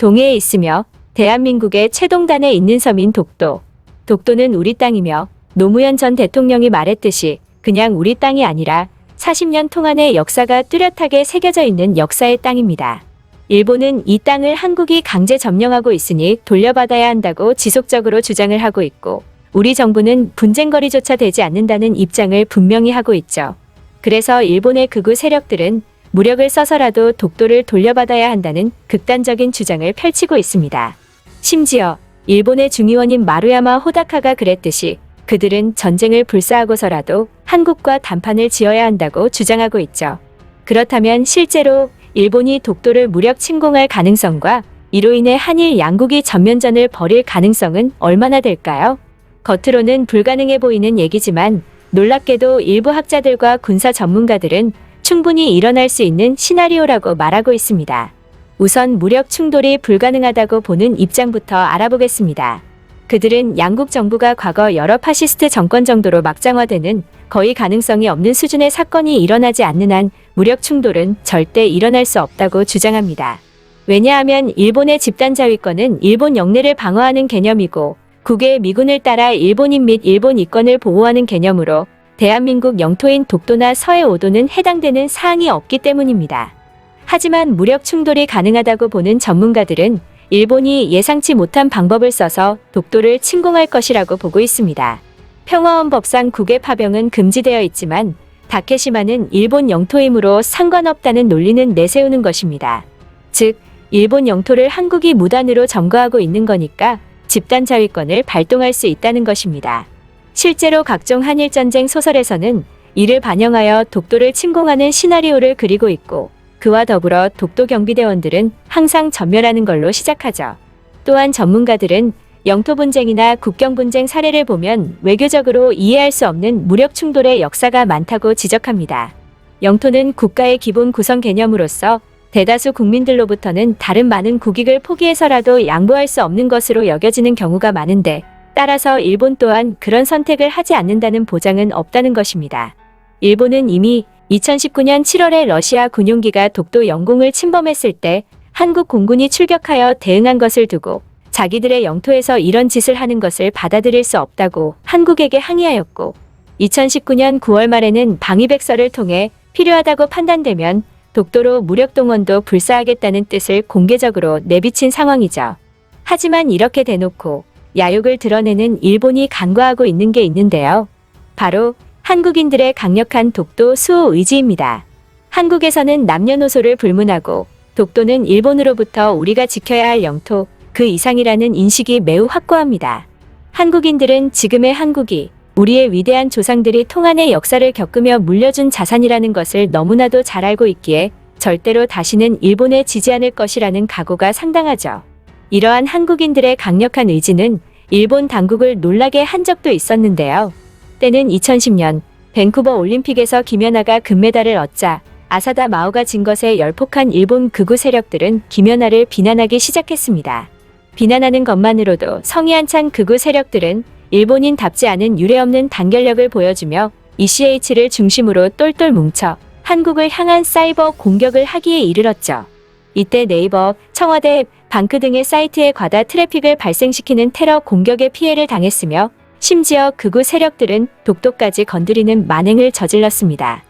동해에 있으며 대한민국의 최동단에 있는 섬인 독도. 독도는 우리 땅이며 노무현 전 대통령이 말했듯이 그냥 우리 땅이 아니라 40년 동안의 역사가 뚜렷하게 새겨져 있는 역사의 땅입니다. 일본은 이 땅을 한국이 강제 점령하고 있으니 돌려받아야 한다고 지속적으로 주장을 하고 있고, 우리 정부는 분쟁거리조차 되지 않는다는 입장을 분명히 하고 있죠. 그래서 일본의 극우 세력들은 무력을 써서라도 독도를 돌려받아야 한다는 극단적인 주장을 펼치고 있습니다. 심지어 일본의 중의원인 마루야마 호다카가 그랬듯이 그들은 전쟁을 불사하고서라도 한국과 담판을 지어야 한다고 주장하고 있죠. 그렇다면 실제로 일본이 독도를 무력 침공할 가능성과 이로 인해 한일 양국이 전면전을 벌일 가능성은 얼마나 될까요? 겉으로는 불가능해 보이는 얘기지만 놀랍게도 일부 학자들과 군사 전문가들은 충분히 일어날 수 있는 시나리오라고 말하고 있습니다. 우선 무력 충돌이 불가능하다고 보는 입장부터 알아보겠습니다. 그들은 양국 정부가 과거 여러 파시스트 정권 정도로 막장화되는 거의 가능성이 없는 수준의 사건이 일어나지 않는 한 무력 충돌은 절대 일어날 수 없다고 주장합니다. 왜냐하면 일본의 집단 자위권은 일본 영내를 방어하는 개념이고, 국외의 미군을 따라 일본인 및 일본 이권을 보호하는 개념으로 대한민국 영토인 독도나 서해 5도는 해당되는 사항이 없기 때문입니다. 하지만 무력 충돌이 가능하다고 보는 전문가들은 일본이 예상치 못한 방법을 써서 독도를 침공할 것이라고 보고 있습니다. 평화헌법상 국외 파병은 금지되어 있지만 다케시마는 일본 영토이므로 상관없다는 논리는 내세우는 것입니다. 즉, 일본 영토를 한국이 무단으로 점거하고 있는 거니까 집단 자위권을 발동할 수 있다는 것입니다. 실제로 각종 한일전쟁 소설에서는 이를 반영하여 독도를 침공하는 시나리오를 그리고 있고, 그와 더불어 독도 경비대원들은 항상 전멸하는 걸로 시작하죠. 또한 전문가들은 영토 분쟁이나 국경 분쟁 사례를 보면 외교적으로 이해할 수 없는 무력 충돌의 역사가 많다고 지적합니다. 영토는 국가의 기본 구성 개념으로서 대다수 국민들로부터는 다른 많은 국익을 포기해서라도 양보할 수 없는 것으로 여겨지는 경우가 많은데, 따라서 일본 또한 그런 선택을 하지 않는다는 보장은 없다는 것입니다. 일본은 이미 2019년 7월에 러시아 군용기가 독도 영공을 침범했을 때 한국 공군이 출격하여 대응한 것을 두고 자기들의 영토에서 이런 짓을 하는 것을 받아들일 수 없다고 한국에게 항의하였고, 2019년 9월 말에는 방위백서를 통해 필요하다고 판단되면 독도로 무력 동원도 불사하겠다는 뜻을 공개적으로 내비친 상황이죠. 하지만 이렇게 대놓고 야욕을 드러내는 일본이 간과하고 있는 게 있는데요. 바로 한국인들의 강력한 독도 수호 의지입니다. 한국에서는 남녀노소를 불문하고 독도는 일본으로부터 우리가 지켜야 할 영토 그 이상이라는 인식이 매우 확고합니다. 한국인들은 지금의 한국이 우리의 위대한 조상들이 통한의 역사를 겪으며 물려준 자산이라는 것을 너무나도 잘 알고 있기에 절대로 다시는 일본에 지지 않을 것이라는 각오가 상당하죠. 이러한 한국인들의 강력한 의지는 일본 당국을 놀라게 한 적도 있었는데요. 때는 2010년 밴쿠버 올림픽에서 김연아가 금메달을 얻자 아사다 마오가 진 것에 열폭한 일본 극우 세력들은 김연아를 비난하기 시작했습니다. 비난하는 것만으로도 성이 한찬 극우 세력들은 일본인답지 않은 유례없는 단결력을 보여주며 ECH를 중심으로 똘똘 뭉쳐 한국을 향한 사이버 공격을 하기에 이르렀죠. 이때 네이버, 청와대, 방크 등의 사이트에 과다 트래픽을 발생시키는 테러 공격에 피해를 당했으며, 심지어 극우 세력들은 독도까지 건드리는 만행을 저질렀습니다.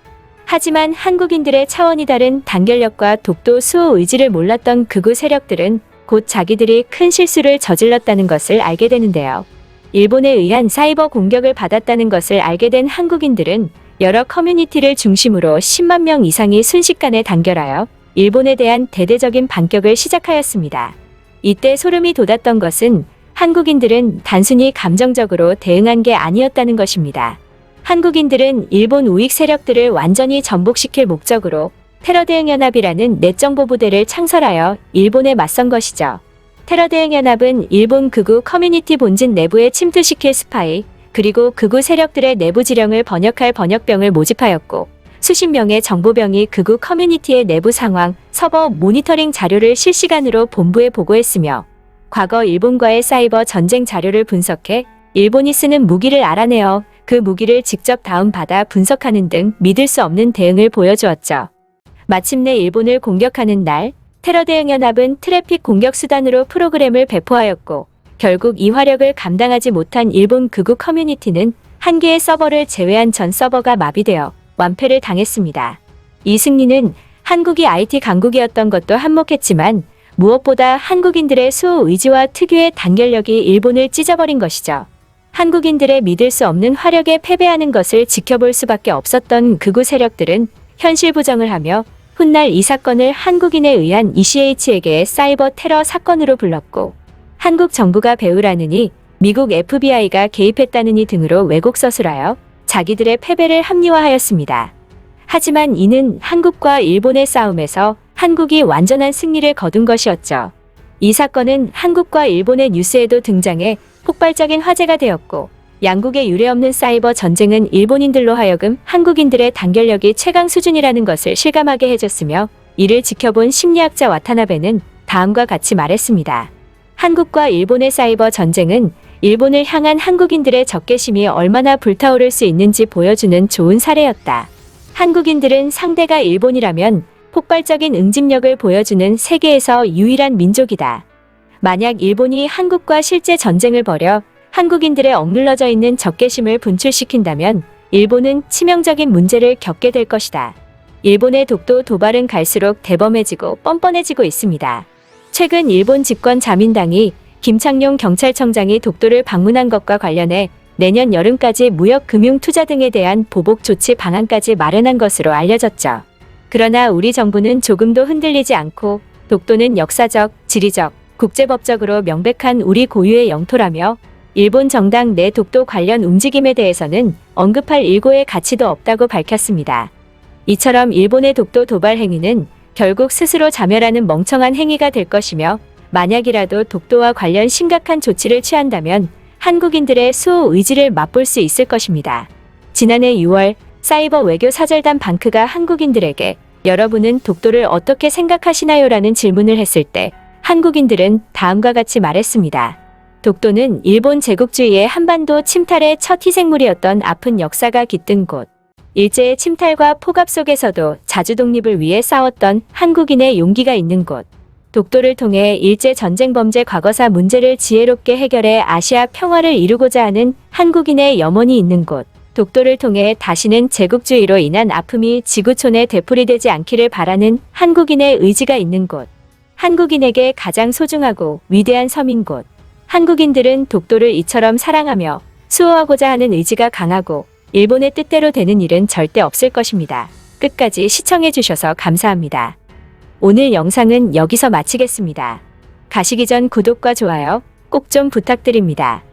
하지만 한국인들의 차원이 다른 단결력과 독도 수호 의지를 몰랐던 극우 세력들은 곧 자기들이 큰 실수를 저질렀다는 것을 알게 되는데요. 일본에 의한 사이버 공격을 받았다는 것을 알게 된 한국인들은 여러 커뮤니티를 중심으로 10만 명 이상이 순식간에 단결하여 일본에 대한 대대적인 반격을 시작하였습니다. 이때 소름이 돋았던 것은 한국인들은 단순히 감정적으로 대응한 게 아니었다는 것입니다. 한국인들은 일본 우익 세력들을 완전히 전복시킬 목적으로 테러대응연합이라는 내정보부대를 창설하여 일본에 맞선 것이죠. 테러대응연합은 일본 극우 커뮤니티 본진 내부에 침투시킬 스파이, 그리고 극우 세력들의 내부 지령을 번역할 번역병을 모집하였고, 수십 명의 정보병이 극우 커뮤니티의 내부 상황, 서버 모니터링 자료를 실시간으로 본부에 보고했으며, 과거 일본과의 사이버 전쟁 자료를 분석해 일본이 쓰는 무기를 알아내어 그 무기를 직접 다운받아 분석하는 등 믿을 수 없는 대응을 보여주었죠. 마침내 일본을 공격하는 날, 테러 대응 연합은 트래픽 공격 수단으로 프로그램을 배포하였고 결국 이 화력을 감당하지 못한 일본 극우 커뮤니티는 한 개의 서버를 제외한 전 서버가 마비되어 완패를 당했습니다. 이 승리는 한국이 IT 강국이었던 것도 한몫했지만 무엇보다 한국인들의 수호 의지와 특유의 단결력이 일본을 찢어버린 것이죠. 한국인들의 믿을 수 없는 화력에 패배하는 것을 지켜볼 수밖에 없었던 극우 세력들은 현실 부정을 하며 훗날 이 사건을 한국인에 의한 ECH에게의 사이버 테러 사건으로 불렀고 한국 정부가 배우라느니 미국 FBI가 개입했다느니 등으로 왜곡 서술하여 자기들의 패배를 합리화하였습니다. 하지만 이는 한국과 일본의 싸움에서 한국이 완전한 승리를 거둔 것이었죠. 이 사건은 한국과 일본의 뉴스에도 등장해 폭발적인 화제가 되었고 양국의 유례없는 사이버 전쟁은 일본인들로 하여금 한국인들의 단결력이 최강 수준이라는 것을 실감하게 해줬으며 이를 지켜본 심리학자 와타나베는 다음과 같이 말했습니다. 한국과 일본의 사이버 전쟁은 일본을 향한 한국인들의 적개심이 얼마나 불타오를 수 있는지 보여주는 좋은 사례였다. 한국인들은 상대가 일본이라면 폭발적인 응집력을 보여주는 세계에서 유일한 민족이다. 만약 일본이 한국과 실제 전쟁을 벌여 한국인들의 억눌러져 있는 적개심을 분출시킨다면 일본은 치명적인 문제를 겪게 될 것이다. 일본의 독도 도발은 갈수록 대범해지고 뻔뻔해지고 있습니다. 최근 일본 집권 자민당이 김창룡 경찰청장이 독도를 방문한 것과 관련해 내년 여름까지 무역, 금융, 투자 등에 대한 보복 조치 방안까지 마련한 것으로 알려졌죠. 그러나 우리 정부는 조금도 흔들리지 않고 독도는 역사적, 지리적, 국제법적으로 명백한 우리 고유의 영토라며 일본 정당 내 독도 관련 움직임에 대해서는 언급할 일고의 가치도 없다고 밝혔습니다. 이처럼 일본의 독도 도발 행위는 결국 스스로 자멸하는 멍청한 행위가 될 것이며 만약이라도 독도와 관련 심각한 조치를 취한다면 한국인들의 수호 의지를 맛볼 수 있을 것입니다. 지난해 6월 사이버 외교 사절단 방크가 한국인들에게 여러분은 독도를 어떻게 생각하시나요? 라는 질문을 했을 때 한국인들은 다음과 같이 말했습니다. 독도는 일본 제국주의의 한반도 침탈의 첫 희생물이었던 아픈 역사가 깃든 곳. 일제의 침탈과 포갑 속에서도 자주 독립을 위해 싸웠던 한국인의 용기가 있는 곳. 독도를 통해 일제 전쟁 범죄 과거사 문제를 지혜롭게 해결해 아시아 평화를 이루고자 하는 한국인의 염원이 있는 곳. 독도를 통해 다시는 제국주의로 인한 아픔이 지구촌에 되풀이되지 않기를 바라는 한국인의 의지가 있는 곳. 한국인에게 가장 소중하고 위대한 섬인 곳. 한국인들은 독도를 이처럼 사랑하며 수호하고자 하는 의지가 강하고 일본의 뜻대로 되는 일은 절대 없을 것입니다. 끝까지 시청해주셔서 감사합니다. 오늘 영상은 여기서 마치겠습니다. 가시기 전 구독과 좋아요 꼭 좀 부탁드립니다.